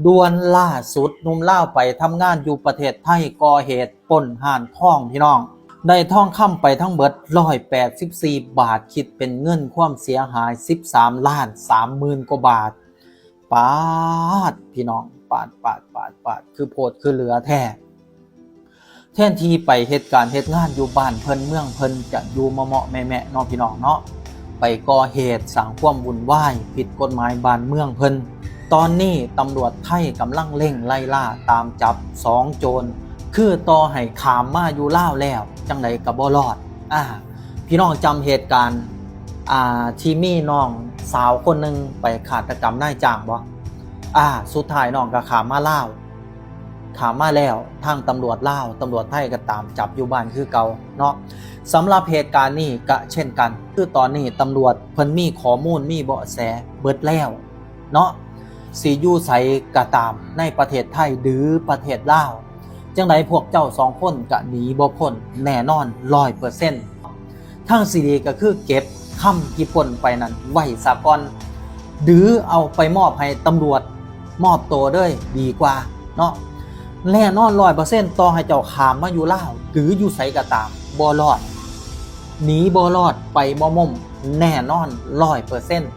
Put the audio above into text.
ด่วนล่าสุดหนุ่มลาวไปทำงานอยู่ประเทศไทยก่อเหตุปล้นห้านทองพี่น้องได้ทองคำไปทั้งเบิด184 บาทคิดเป็นเงินความเสียหาย13,30,000 กว่าบาทปาดพี่น้องปาดคือโพดคือเหลือแท้แทนที่ไปเหตุการณ์เหตุงานอยู่บ้านเพิ่นเมืองเพิ่นจะอยู่เหมาะแม่ๆเนาะพี่น้องเนาะไปก่อเหตุสร้างความวุ่นวายผิดกฎหมายบ้านเมืองเพิ่นตอนนี้ตำรวจไทยกำลังเร่งไล่ล่าตามจับ2 โจรคือต่อให้ขามมาอยู่ลาวแล้วจังไดก็บ่รอดพี่น้องจำเหตุการณ์ที่มีน้องสาวคนหนึ่งไปฆาตกรรมนายจ้างบ่สุดท้ายน้องก็ขามมาลาวขามมาแล้วทางตำรวจลาวตำรวจไทยก็ตามจับอยู่บ้านคือเก่าเนาะสำหรับเหตุการณ์นี้ก็เช่นกันคือตอนนี้ตำรวจเพิ่นมีข้อมูลมีเบาะแสเบิดแล้วเนาะสิอยู่ไสก็ตามในประเทศไทยหรือประเทศลาวจังไดพวกเจ้า2 คนก็หนีบ่พ้นแน่นอน 100%ทางสิดีก็คือเก็บคำที่ปล้นไปนั้นไว้ซะก่อนหรือเอาไปมอบให้ตำรวจมอบตัวเด้อดีกว่าเนาะแน่นอน 100% ต่อให้เจ้าขามมาอยู่ลาวหรืออยู่ไสก็ตามบ่รอดหนีบ่รอดไปบ่ม่มแน่นอน 100%